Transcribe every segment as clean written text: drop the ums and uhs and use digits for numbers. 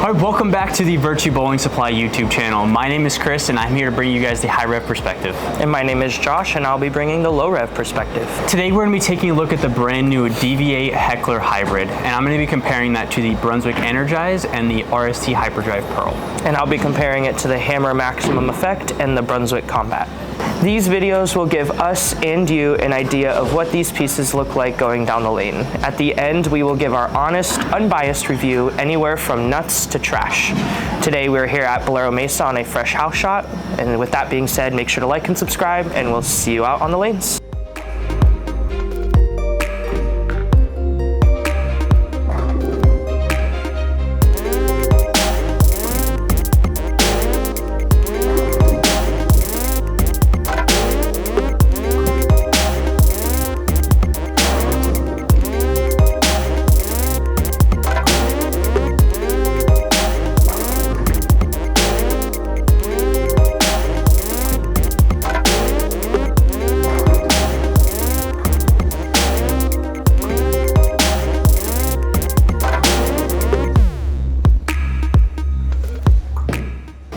All right, welcome back to the Virtue Bowling Supply YouTube channel. My name is Chris, and I'm here to bring you guys the high-rev perspective. And my name is Josh, and I'll be bringing the low-rev perspective. Today, we're going to be taking a look at the brand new DV8 Heckler Hybrid, and I'm going to be comparing that to the Brunswick Energize and the RST Hyperdrive Pearl. And I'll be comparing it to the Hammer Maximum Effect and the Brunswick Combat. These videos will give us and you an idea of what these pieces look like going down the lane. At the end, we will give our honest, unbiased review anywhere from nuts to trash. Today, we're here at Bolero Mesa on a fresh house shot. And with that being said, make sure to like and subscribe, and we'll see you out on the lanes.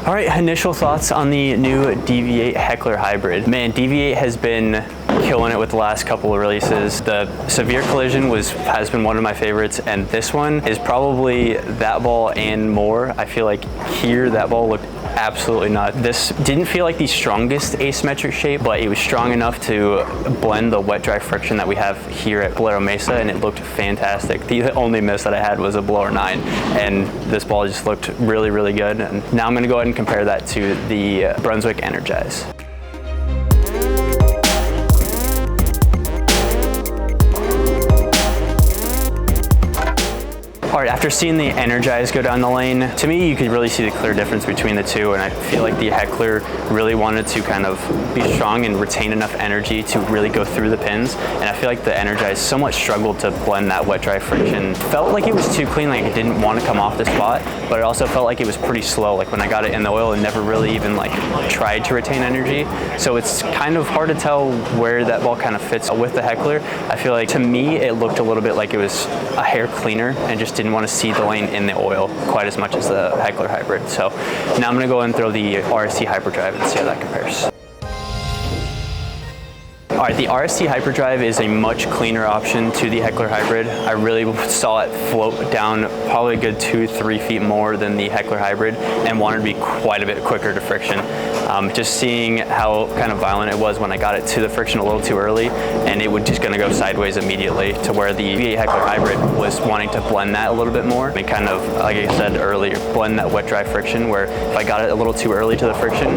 All right, initial thoughts on the new DV8 Heckler Hybrid. Man, DV8 has been killing it with the last couple of releases. The Severe Collision has been one of my favorites, and this one is probably that ball and more. I feel like here that ball looked absolutely nuts. This didn't feel like the strongest asymmetric shape, but it was strong enough to blend the wet-dry friction that we have here at Bolero Mesa, and it looked fantastic. The only miss that I had was a blower 9, and this ball just looked really, really good. And now I'm gonna go ahead and compare that to the Brunswick Energize. All right, after seeing the Energize go down the lane, to me, you could really see the clear difference between the two, and I feel like the Heckler really wanted to kind of be strong and retain enough energy to really go through the pins, and I feel like the Energize somewhat struggled to blend that wet-dry friction. Felt like it was too clean, like it didn't want to come off the spot, but it also felt like it was pretty slow, like when I got it in the oil, it never really even like tried to retain energy, so it's kind of hard to tell where that ball kind of fits with the Heckler. I feel like, to me, it looked a little bit like it was a hair cleaner and just didn't want to see the lane in the oil quite as much as the Heckler Hybrid. So now I'm going to go and throw the RST Hyperdrive and see how that compares. All right, the RST Hyperdrive is a much cleaner option to the Heckler Hybrid. I really saw it float down probably a good 2-3 feet more than the Heckler Hybrid and wanted to be quite a bit quicker to friction. Just seeing how kind of violent it was when I got it to the friction a little too early, and it was just gonna go sideways immediately, to where the DV8 Heckler Hybrid was wanting to blend that a little bit more and kind of, like I said earlier, blend that wet-dry friction, where if I got it a little too early to the friction,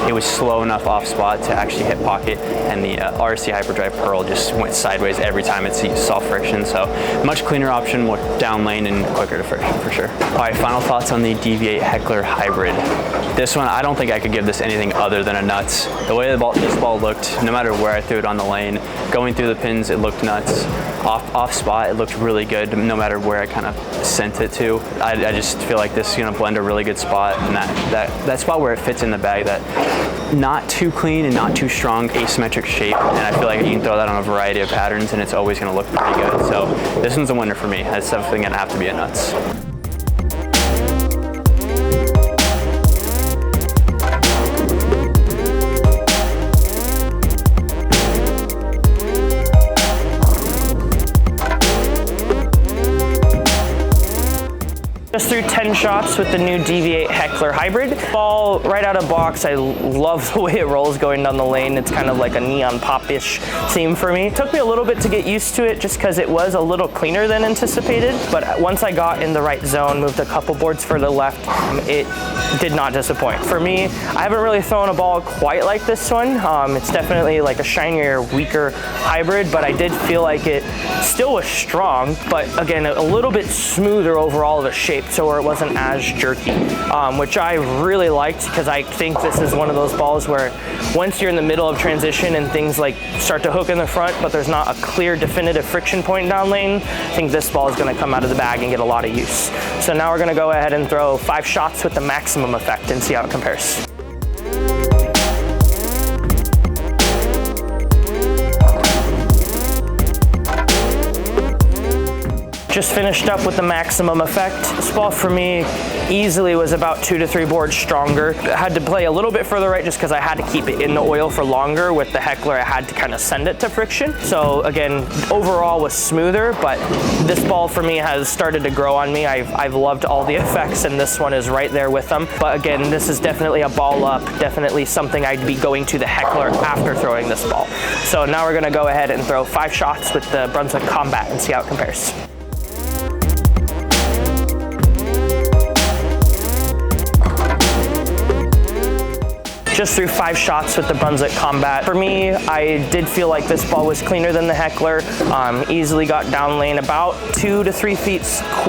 it was slow enough off spot to actually hit pocket, and the RST Hyperdrive Pearl just went sideways every time it saw friction. So much cleaner option, more down lane and quicker to friction for sure. All right, final thoughts on the DV8 Heckler Hybrid. This one, I don't think I could give this anything other than a nuts. The way this ball looked, no matter where I threw it on the lane, going through the pins, it looked nuts. Off spot, it looked really good, no matter where I kind of sent it to. I just feel like this is gonna blend a really good spot, and that spot where it fits in the bag, that not too clean and not too strong asymmetric shape, and I feel like you can throw that on a variety of patterns and it's always gonna look pretty good. So this one's a winner for me. That's definitely gonna have to be a nuts. Just threw 10 shots with the new DV8 Heckler Hybrid. Ball right out of box, I love the way it rolls going down the lane. It's kind of like a neon pop-ish theme for me. It took me a little bit to get used to it just because it was a little cleaner than anticipated, but once I got in the right zone, moved a couple boards further left, it did not disappoint. For me, I haven't really thrown a ball quite like this one. It's definitely like a shinier, weaker hybrid, but I did feel like it still was strong, but again, a little bit smoother overall of a shape, so where it wasn't as jerky, which I really liked, because I think this is one of those balls where once you're in the middle of transition and things like start to hook in the front, but there's not a clear definitive friction point down lane, I think this ball is going to come out of the bag and get a lot of use. So now we're going to go ahead and throw 5 shots with the maximum effect and see how it compares. Just finished up with the Maximum effect. This ball for me easily was about 2 to 3 boards stronger. I had to play a little bit further right just because I had to keep it in the oil for longer. With the Heckler, I had to kind of send it to friction. So again, overall was smoother, but this ball for me has started to grow on me. I've loved all the effects, and this one is right there with them. But again, this is definitely a ball up, definitely something I'd be going to the Heckler after throwing this ball. So now we're gonna go ahead and throw 5 shots with the Brunswick Combat and see how it compares. Just threw 5 shots with the Brunswick Combat. For me, I did feel like this ball was cleaner than the Heckler. Easily got down lane about 2 to 3 feet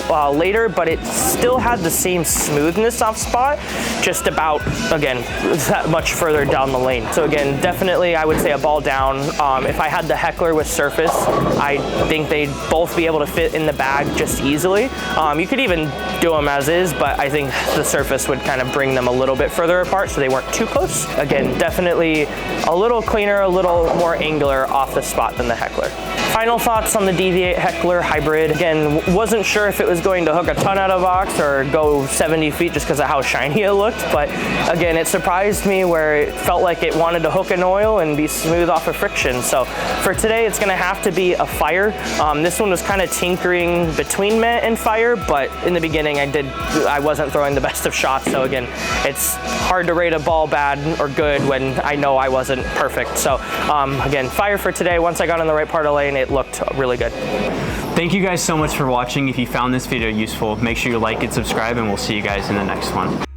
later, but it still had the same smoothness off spot, just about, again, that much further down the lane. So again, definitely I would say a ball down. If I had the Heckler with surface, I think they'd both be able to fit in the bag just easily. You could even do them as is, but I think the surface would kind of bring them a little bit further apart so they weren't too close. Again, definitely a little cleaner, a little more angular off the spot than the Heckler. Final thoughts on the DV8 Heckler Hybrid. Again, wasn't sure if it was going to hook a ton out of box or go 70 feet just because of how shiny it looked, but again, it surprised me where it felt like it wanted to hook an oil and be smooth off of friction. So for today, it's gonna have to be a fire. This one was kind of tinkering between matte and fire, but in the beginning I wasn't throwing the best of shots, so again, it's hard to rate a ball bad or good when I know I wasn't perfect. So again, fire for today. Once I got in the right part of the lane, it looked really good. Thank you guys so much for watching. If you found this video useful, make sure you like and subscribe, and we'll see you guys in the next one.